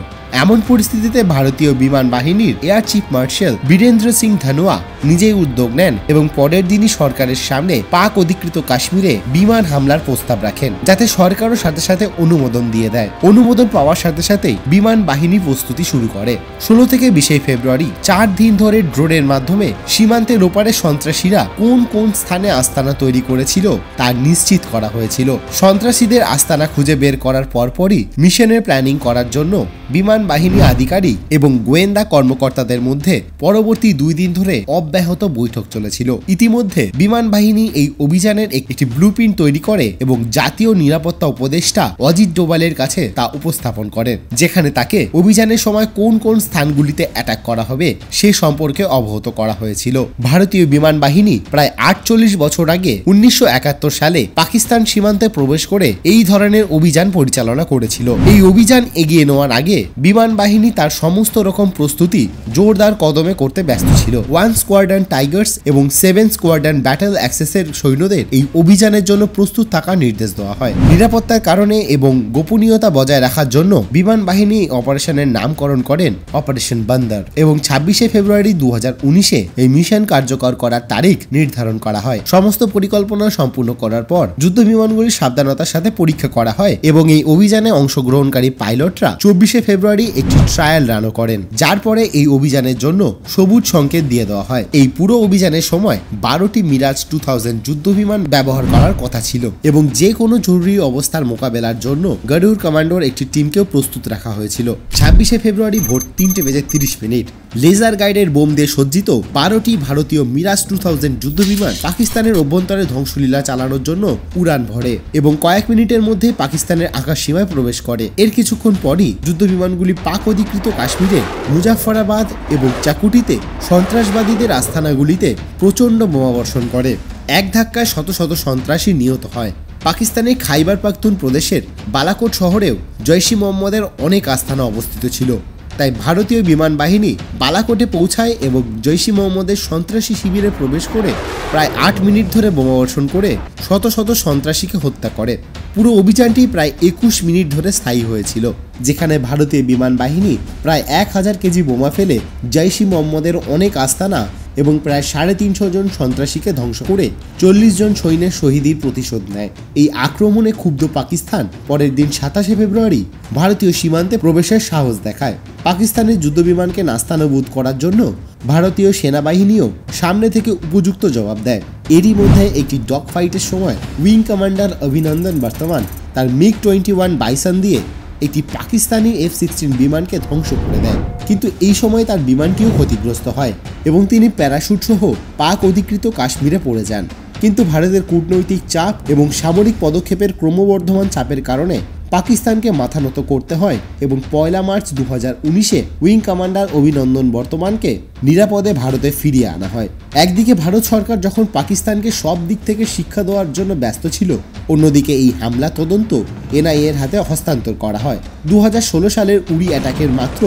এমন পরিস্থিতিতে ভারতীয় বিমান বাহিনীর Air Chief Marshal Birender Singh Dhanoa নিজেই উদ্যোগ নেন এবং পরের দিনই সরকারের সামনে পাক অধিকৃত কাশ্মীরে বিমান হামলার প্রস্তাব রাখেন, যাতে সরকারও সাথে সাথে অনুমোদন দিয়ে দেয়। অনুমোদন পাওয়ার সাথে সাথেই বিমান বাহিনী প্রস্তুতি শুরু করে। 16 থেকে 20 ফেব্রুয়ারি 4 দিন ধরে ড্রোনের মাধ্যমে সীমান্তের ওপারে সন্ত্রাসীরা কোন কোন স্থানে আস্তানা তৈরি করেছিল তা নিশ্চিত করা হয়েছিল। সন্ত্রাসীদের আস্তানা খুঁজে বের করার পরপরই মিশনের প্ল্যানিং করার জন্য বিমান বাহিনী আধিকারিক এবং গোয়েন্দা কর্মকর্তাদের মধ্যে পরবর্তী 2 দিন ধরে অব্যাহত বৈঠক চলেছিল। ইতিমধ্যে বিমান বাহিনী এই অভিযানের একটি ব্লুপ্রিন্ট তৈরি করে এবং জাতীয় নিরাপত্তা উপদেষ্টা অজিত ডোভালের কাছে তা উপস্থাপন করেন, যেখানে তাকে অভিযানের সময় কোন কোন স্থানগুলিতে অ্যাটাক করা হবে সে সম্পর্কে অবগত করা হয়েছিল। ভারতীয় বিমান বাহিনী প্রায় 48 বছর আগে 1971 সালে পাকিস্তান সীমান্তে প্রবেশ করে এই ধরনের অভিযান পরিচালনা করেছিল। এই অভিযান এগিয়ে নেওয়ার আগে বিমান বাহিনী তার সমস্ত রকম প্রস্তুতি জোরদার কদমে করতে ব্যস্ত ছিল। 1 স্কোয়াড্রন টাইগার্স এবং 7 স্কোয়াড্রন ব্যাটেল অ্যাক্সেসের সৈন্যদের এই অভিযানের জন্য প্রস্তুত থাকার নির্দেশ দেওয়া হয়। নিরাপত্তার কারণে এবং গোপনীয়তা বজায় রাখার জন্য বিমান বাহিনী অপারেশনের নামকরণ করেন অপারেশন বন্দর এবং 26 ফেব্রুয়ারি 2019-এ এই মিশন কার্যকর করার তারিখ নির্ধারণ করা হয়। সমস্ত পরিকল্পনা সম্পূর্ণ করার পর যুদ্ধ বিমানগুলি সাবধানতার সাথে পরীক্ষা করা হয় এবং এই অভিযানে অংশগ্রহণকারী পাইলটরা 24 ফেব্রুয়ারি একটি ট্রায়াল রানও করেন, যার পরে এই অভিযানের জন্য সবুজ সংকেত দিয়ে দেওয়া হয়। এই পুরো অভিযানের সময় 12টি মিরাজ 2000 যুদ্ধ বিমান ব্যবহার করার কথা ছিল এবং যে কোনো জরুরি অবস্থার মোকাবেলার জন্য গরুড় কমান্ডোর একটি টিমকেও প্রস্তুত রাখা হয়েছিল। 26 ফেব্রুয়ারি ভোর 3:30 লেজার গাইডের বোম দিয়ে সজ্জিত 12টি ভারতীয় মিরাজ 2000 যুদ্ধ বিমান পাকিস্তানের অভ্যন্তরে ধ্বংসলীলা চালানোর জন্য উড়ান ভরে এবং কয়েক মিনিটের মধ্যে পাকিস্তানের আকাশ সীমায় প্রবেশ করে। এর কিছুক্ষণ পরই যুদ্ধ বিমানগুলি পাক অধিকৃত কাশ্মীরে মুজাফফরাবাদ এবং চাকুটিতে সন্ত্রাসবাদীদের আস্তানাগুলিতে প্রচণ্ড বোমাবর্ষণ করে। এক ধাক্কায় শত শত সন্ত্রাসী নিহত হয়। পাকিস্তানের খাইবার পাখতুন প্রদেশের বালাকোট শহরেও জৈশ-ই মোহাম্মদের অনেক আস্তানা অবস্থিত ছিল, তাই ভারতীয় বিমান বাহিনী বালাকোটে পৌঁছায় এবং জৈশ-ই মোহাম্মদের সন্ত্রাসী শিবিরে প্রবেশ করে প্রায় 8 মিনিট ধরে বোমাবর্ষণ করে শত শত সন্ত্রাসীকে হত্যা করে। পুরো অভিযানটি প্রায় 21 মিনিট ধরে স্থায়ী হয়েছিল, যেখানে ভারতীয় বিমান বাহিনী প্রায় 1000 কেজি বোমা ফেলে জৈশ-ই মোহাম্মদের অনেক আস্তানা এবং প্রায় 350 জন সন্ত্রাসীকে ধ্বংস করে 40 জন সৈন্যের শহীদের প্রতিশোধ নেয়। এই আক্রমণে ক্ষুব্ধ পাকিস্তান পরের দিন 27 ফেব্রুয়ারি ভারতীয় সীমান্তে প্রবেশের সাহস দেখায়। পাকিস্তানের যুদ্ধবিমানকে নাস্তানাবুদ করার জন্য ভারতীয় সেনাবাহিনীও সামনে থেকে উপযুক্ত জবাব দেয়। এরই মধ্যে একটি ডগ ফাইটের সময় উইং কমান্ডার অভিনন্দন বর্তমান তার MiG-21 বাইসন দিয়ে একটি পাকিস্তানি F-16 বিমানকে ধ্বংস করে দেয়, কিন্তু এই সময় তার বিমানটিও ক্ষতিগ্রস্ত হয় এবং তিনি প্যারাশুট সহ পাক অধিকৃত কাশ্মীরে পড়ে যান। কিন্তু ভারতের কূটনৈতিক চাপ এবং সামরিক পদক্ষেপের ক্রমবর্ধমান চাপের কারণে পাকিস্তানকে মাথা নত করতে হয় এবং 1 মার্চ 2019-এ উইং কমান্ডার অভিনন্দন বর্তমানকে নিরাপদে ভারতে ফিরিয়ে আনা হয়। একদিকে ভারত সরকার যখন পাকিস্তানকে সব দিক থেকে শিক্ষা দেওয়ার জন্য ব্যস্ত ছিল, অন্যদিকে এই হামলা তদন্ত NIA-এর হাতে হস্তান্তর করা হয়। 2016 সালের উরি অ্যাটাকের মাত্র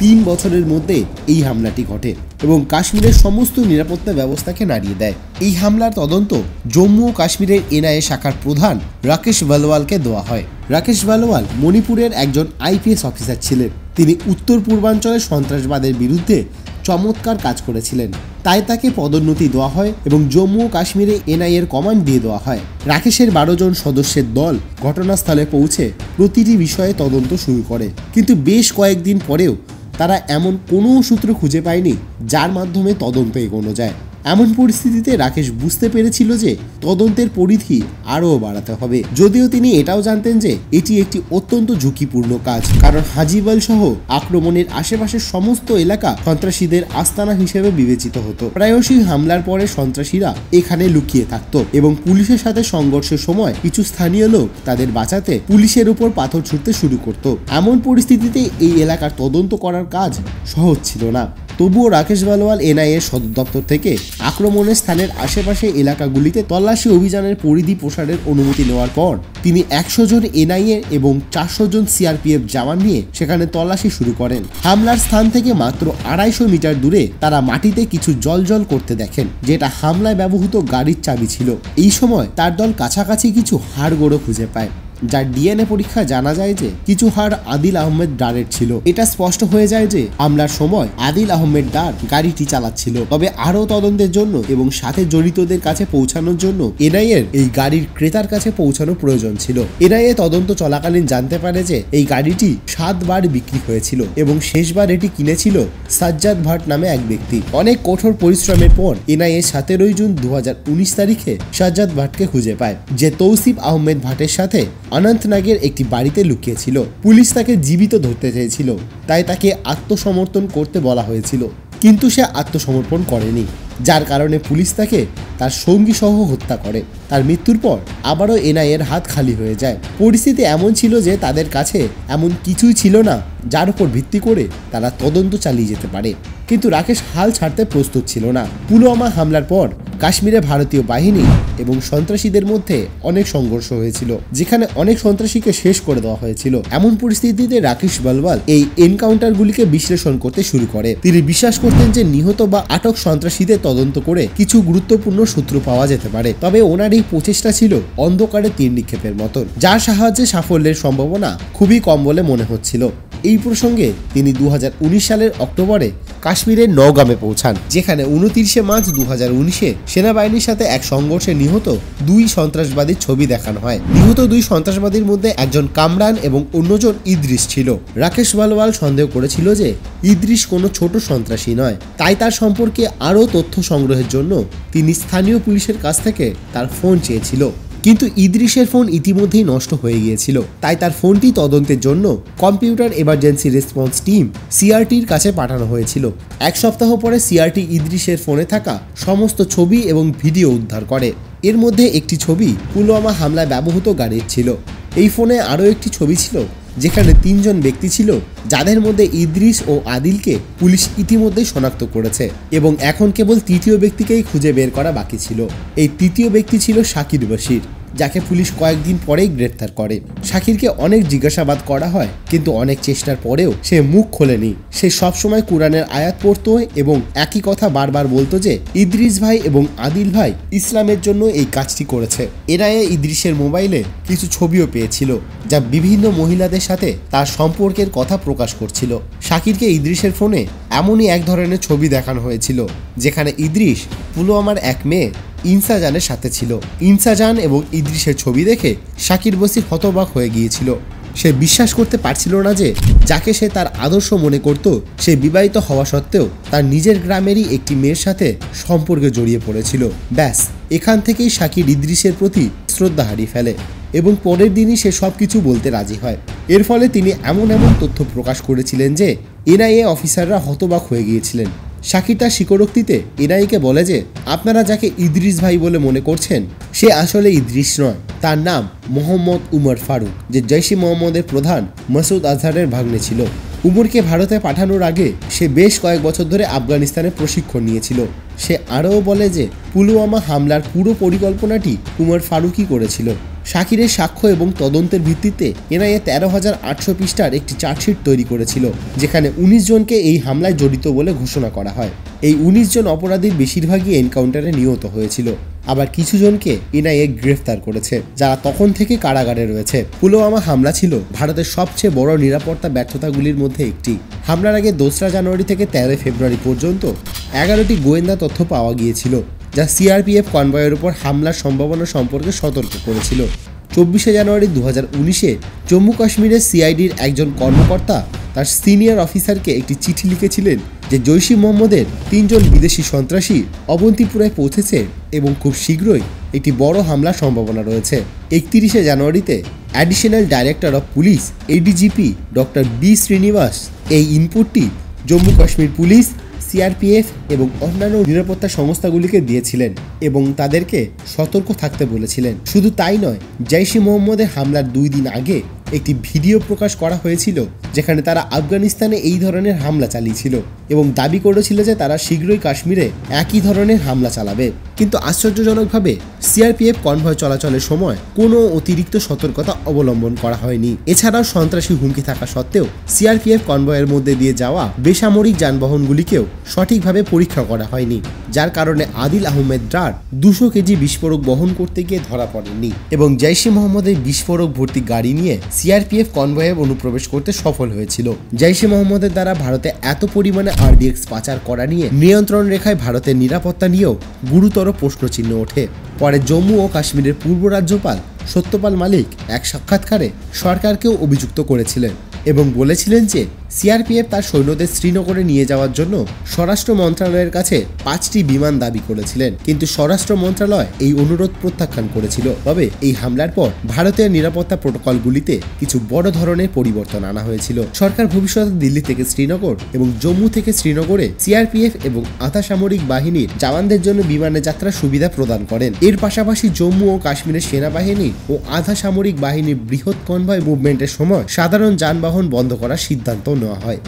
3 বছরের মধ্যে এই হামলাটি ঘটে এবং কাশ্মীরের সমস্ত নিরাপত্তা ব্যবস্থাকে নাড়িয়ে দেয়। এই হামলার তদন্ত জম্মু ও কাশ্মীরের NIA শাখার প্রধান রাকেশ ভালওয়ালকে দেওয়া হয়। রাকেশ ভালওয়াল মণিপুরের একজন IPS অফিসার ছিলেন। তিনি উত্তর পূর্বাঞ্চলের সন্ত্রাসবাদের বিরুদ্ধে চমৎকার কাজ করেছিলেন, তাই তাকে পদোন্নতি দেওয়া হয় এবং জম্মু ও কাশ্মীরে NIA-এর কমান্ড দিয়ে দেওয়া হয়। রাকেশের 12 জন সদস্যের দল ঘটনাস্থলে পৌঁছে প্রতিটি বিষয়ে তদন্ত শুরু করে, কিন্তু বেশ কয়েকদিন পরেও তারা এমন কোনো সূত্র খুঁজে পায়নি যার মাধ্যমে তদন্ত এগোনো যায়। এমন পরিস্থিতিতে রাকেশ বুঝতে পেরেছিল যে তদন্তের পরিধি আরও বাড়াতে হবে, যদিও তিনি এটাও জানতেন যে এটি একটি অত্যন্ত ঝুঁকিপূর্ণ কাজ, কারণ হাজিবাল সহ আক্রমণের আশেপাশের সমস্ত এলাকা সন্ত্রাসীদের আস্তানা হিসেবে বিবেচিত হতো। প্রায়শই হামলার পরে সন্ত্রাসীরা এখানে লুকিয়ে থাকত এবং পুলিশের সাথে সংঘর্ষের সময় কিছু স্থানীয় লোক তাদের বাঁচাতে পুলিশের উপর পাথর ছুঁড়তে শুরু করত। এমন পরিস্থিতিতে এই এলাকার তদন্ত করার কাজ সহজ ছিল না। তবুও রাকেশ ভালওয়াল NIA সদর দপ্তর থেকে আক্রমণের স্থানের আশেপাশে এলাকাগুলিতে তল্লাশি অভিযানের পরিধি প্রসারের অনুমতি নেওয়ার পর তিনি 100 জন NIA এবং 400 জন CRPF জওয়ান নিয়ে সেখানে তল্লাশি শুরু করেন। হামলার স্থান থেকে মাত্র 250 মিটার দূরে তারা মাটিতে কিছু জল করতে দেখেন, যেটা হামলায় ব্যবহৃত গাড়ির চাবি ছিল। এই সময় তার দল কাছাকাছি কিছু হাড়গোড়ো খুঁজে পায়, যার DNA পরীক্ষা জানা যায় যে কিছু হাড় আদিল আহমেদ ডারের ছিল। এটা স্পষ্ট হয়ে যায় যে হামলার সময় আদিল আহমেদ ডার গাড়িটি চালাচ্ছিল। তবে আরও তদন্তের জন্য এবং সাথে জড়িতদের কাছে পৌঁছানোর জন্য NIA-এর এই গাড়ির ক্রেতার কাছে পৌঁছানো প্রয়োজন ছিল। NIA তদন্ত চলাকালীন জানতে পারে যে এই গাড়িটি 7 বার বিক্রি হয়েছিল এবং শেষবার এটি কিনেছিল সাজ্জাদ ভাট নামে এক ব্যক্তি। অনেক কঠোর পরিশ্রমের পর NIA 17 জুন 2019 তারিখে সাজ্জাদ ভাটকে খুঁজে পায়, যে তৌসিফ আহমেদ ভাটের সাথে অনন্তনাগের একটি বাড়িতে লুকিয়েছিল। পুলিশ তাকে জীবিত ধরতে চেয়েছিল, তাই তাকে আত্মসমর্পণ করতে বলা হয়েছিল, কিন্তু সে আত্মসমর্পণ করেনি, যার কারণে পুলিশ তাকে তার সঙ্গী সহ হত্যা করে। তার মৃত্যুর পর আবারও NIA-এর হাত খালি হয়ে যায়। পরিস্থিতি এমন ছিল যে তাদের কাছে এমন কিছুই ছিল না যার উপর ভিত্তি করে তারা তদন্ত চালিয়ে যেতে পারে, কিন্তু রাকেশ হাল ছাড়তে প্রস্তুত ছিল না। পুলওয়ামা হামলার পর কাশ্মীরে ভারতীয় বাহিনী এবং সন্ত্রাসীদের মধ্যে অনেক সংঘর্ষ হয়েছিল, যেখানে অনেক সন্ত্রাসীকে শেষ করে দেওয়া হয়েছিল। এমন পরিস্থিতিতে রাকেশ ভালওয়াল এই এনকাউন্টারগুলিকে বিশ্লেষণ করতে শুরু করে। তিনি বিশ্বাস করতেন যে নিহত বা আটক সন্ত্রাসীদের তদন্ত করে কিছু গুরুত্বপূর্ণ সূত্র পাওয়া যেতে পারে। তবে ওনার এই প্রচেষ্টা ছিল অন্ধকারে তীর নিক্ষেপের মতন, যার সাহায্যে সাফল্যের সম্ভাবনা খুবই কম বলে মনে হচ্ছিল। এই প্রসঙ্গে তিনি 2019 সালের অক্টোবরে কাশ্মীরের নওগামে পৌঁছান, যেখানে 29 মার্চ 2019-এ সেনাবাহিনীর সাথে এক সংঘর্ষে নিহত 2 সন্ত্রাসবাদীর ছবি দেখানো হয়। নিহত 2 সন্ত্রাসবাদীর মধ্যে একজন কামরান এবং অন্যজন ইদ্রিস ছিল। রাকেশ ভালওয়াল সন্দেহ করেছিল যে ইদ্রিস কোনো ছোট সন্ত্রাসী নয়, তাই তার সম্পর্কে আরও তথ্য সংগ্রহের জন্য তিনি স্থানীয় পুলিশের কাছ থেকে তার ফোন চেয়েছিল, কিন্তু ইদ্রিসের ফোন ইতিমধ্যেই নষ্ট হয়ে গিয়েছিল। তাই তার ফোনটি তদন্তের জন্য কম্পিউটার এমার্জেন্সি রেসপন্স টিম CRTর কাছে পাঠানো হয়েছিল। 1 সপ্তাহ পরে CRT ইদ্রিসের ফোনে থাকা সমস্ত ছবি এবং ভিডিও উদ্ধার করে। এর মধ্যে একটি ছবি পুলওয়ামা হামলায় ব্যবহৃত গাড়ির ছিল। এই ফোনে আরও একটি ছবি ছিল যেখানে 3 জন ব্যক্তি ছিল, যাদের মধ্যে ইদ্রিস ও আদিলকে পুলিশ ইতিমধ্যেই শনাক্ত করেছে এবং এখন কেবল তৃতীয় ব্যক্তিকেই খুঁজে বের করা বাকি ছিল। এই তৃতীয় ব্যক্তি ছিল শাকির বশির। যাকে পুলিশ কয়েকদিন পরেই গ্রেফতার করে। শাকিরকে অনেক জিজ্ঞাসাবাদ করা হয়, কিন্তু অনেক চেষ্টার পরেও সে মুখ খোলেনি। সে সবসময় কোরআনের আয়াত পড়তো এবং একই কথা বারবার বলতো যে ইদ্রিস ভাই এবং আদিল ভাই ইসলামের জন্য এই কাজটি করেছে। এনআইএ ইদ্রিসের মোবাইলে কিছু ছবিও পেয়েছিল, যা বিভিন্ন মহিলাদের সাথে তার সম্পর্কের কথা প্রকাশ করছিল। শাকিরকে ইদ্রিসের ফোনে এমনই এক ধরনের ছবি দেখানো হয়েছিল যেখানে ইদ্রিস পুলওয়ামার এক মেয়ে ইনসাজানের সাথে ছিল। ইনসাজান এবং ইদ্রিসের ছবি দেখে শাকির বসির হতবাক হয়ে গিয়েছিল। সে বিশ্বাস করতে পারছিল না যে যাকে সে তার আদর্শ মনে করত সে বিবাহিত হওয়া সত্ত্বেও তার নিজের গ্রামেরই একটি মেয়ের সাথে সম্পর্কে জড়িয়ে পড়েছিল। ব্যাস, এখান থেকেই শাকির ইদ্রিসের প্রতি শ্রদ্ধা হারিয়ে ফেলে এবং পরের দিনই সে সব কিছু বলতে রাজি হয়। এর ফলে তিনি এমন তথ্য প্রকাশ করেছিলেন যে এনআইএ অফিসাররা হতবাক হয়ে গিয়েছিলেন। শাকির তার স্বীকারোক্তিতে এনআইএকে বলে যে আপনারা যাকে ইদ্রিস ভাই বলে মনে করছেন সে আসলে ইদ্রিস নয়, তার নাম মোহাম্মদ উমর ফারুক, যে জৈশ-ই মোহাম্মদের প্রধান মাসুদ আজহারের ভাগ্নে ছিল। উমরকে ভারতে পাঠানোর আগে সে বেশ কয়েক বছর ধরে আফগানিস্তানে প্রশিক্ষণ নিয়েছিল। সে আরও বলে যে পুলওয়ামা হামলার পুরো পরিকল্পনাটি উমর ফারুকই করেছিল। শাকিরের সাক্ষ্য এবং তদন্তের ভিত্তিতে এনআইএ 13,800 পৃষ্ঠার একটি চার্জশিট তৈরি করেছিল, যেখানে 19 জনকে এই হামলায় জড়িত বলে ঘোষণা করা হয়। এই 19 জন অপরাধীর বেশিরভাগই এনকাউন্টারে নিহত হয়েছিল, আবার কিছু জনকে এনআইএ গ্রেফতার করেছে যারা তখন থেকে কারাগারে রয়েছে। পুলওয়ামা হামলা ছিল ভারতের সবচেয়ে বড় নিরাপত্তা ব্যর্থতাগুলির মধ্যে একটি। হামলার আগে 2রা জানুয়ারি থেকে 13 ফেব্রুয়ারি পর্যন্ত 11টি গোয়েন্দা তথ্য পাওয়া গিয়েছিল, যা সিআরপিএফ কনভয়ের উপর হামলার সম্ভাবনা সম্পর্কে সতর্ক করেছিল। 24শে জানুয়ারি 2019-এ জম্মু কাশ্মীরের সিআইডির একজন কর্মকর্তা তার সিনিয়র অফিসারকে একটি চিঠি লিখেছিলেন যে জৈশ-ই মোহাম্মদের 3 জন বিদেশি সন্ত্রাসী অবন্তিপুরায় পৌঁছেছে এবং খুব শীঘ্রই একটি বড় হামলার সম্ভাবনা রয়েছে। 31শে জানুয়ারিতে additional director of police ADGP doctor B Srinivas এই ইনপুটটি জম্মু কাশ্মীর পুলিশ, সিআরপিএফ এবং অন্যান্য নিরাপত্তা সংস্থাগুলিকে দিয়েছিলেন এবং তাদেরকে সতর্ক থাকতে বলেছিলেন। শুধু তাই নয়, জৈশ-ই মোহাম্মদের হামলার 2 দিন আগে একটি ভিডিও প্রকাশ করা হয়েছিল যেখানে তারা আফগানিস্তানে এই ধরনের হামলা চালিয়েছিল এবং দাবি করেছিল যে তারা শীঘ্রই কাশ্মীরে একই ধরনের হামলা চালাবে। কিন্তু আশ্চর্যজনকভাবে সিআরপিএফ কনভয় চলাচলের সময় কোনো অতিরিক্ত সতর্কতা অবলম্বন করা হয়নি। এছাড়াও সন্ত্রাসী হুমকি থাকা সত্ত্বেও সিআরপিএফ কনভয়ের মধ্যে দিয়ে যাওয়া বেসামরিক যানবাহনগুলিকেও সঠিকভাবে পরীক্ষা করা হয়নি, যার কারণে আদিল আহমেদ ডার 200 কেজি বিস্ফোরক বহন করতে গিয়ে ধরা পড়েননি এবং জৈশ-ই মোহাম্মদের বিস্ফোরক ভর্তি গাড়ি নিয়ে সিআরপিএফ কনভয়ে অনুপ্রবেশ করতে সফল হয়েছিল। জৈশ-ই মোহাম্মদের দ্বারা ভারতে এত পরিমাণে আরডিএক্স পাচার করা নিয়ে নিয়ন্ত্রণ রেখায় ভারতের নিরাপত্তা নিয়েও গুরুতর প্রশ্নচিহ্ন ওঠে। পরে জম্মু ও কাশ্মীরের পূর্ব রাজ্যপাল সত্যপাল মালিক এক সাক্ষাৎকারে সরকারকেও অভিযুক্ত করেছিলেন এবং বলেছিলেন যে সিআরপিএফ তার সৈন্যদের শ্রীনগরে নিয়ে যাওয়ার জন্য স্বরাষ্ট্র মন্ত্রণালয়ের কাছে 5টি বিমান দাবি করেছিলেন, কিন্তু স্বরাষ্ট্র মন্ত্রণালয় এই অনুরোধ প্রত্যাখ্যান করেছিল। তবে এই হামলার পর ভারতের নিরাপত্তা প্রোটোকলগুলিতে কিছু বড় ধরনের পরিবর্তন আনা হয়েছিল। সরকার ভবিষ্যতে দিল্লি থেকে শ্রীনগর এবং জম্মু থেকে শ্রীনগরে সিআরপিএফ এবং আধা সামরিক বাহিনীর জওয়ানদের জন্য বিমানে যাত্রার সুবিধা প্রদান করেন। এর পাশাপাশি জম্মু ও কাশ্মীরের সেনাবাহিনী ও আধা সামরিক বাহিনীর বৃহৎ কনভয় মুভমেন্টের সময় সাধারণ যানবাহন বন্ধ করার সিদ্ধান্ত নেওয়া হয়।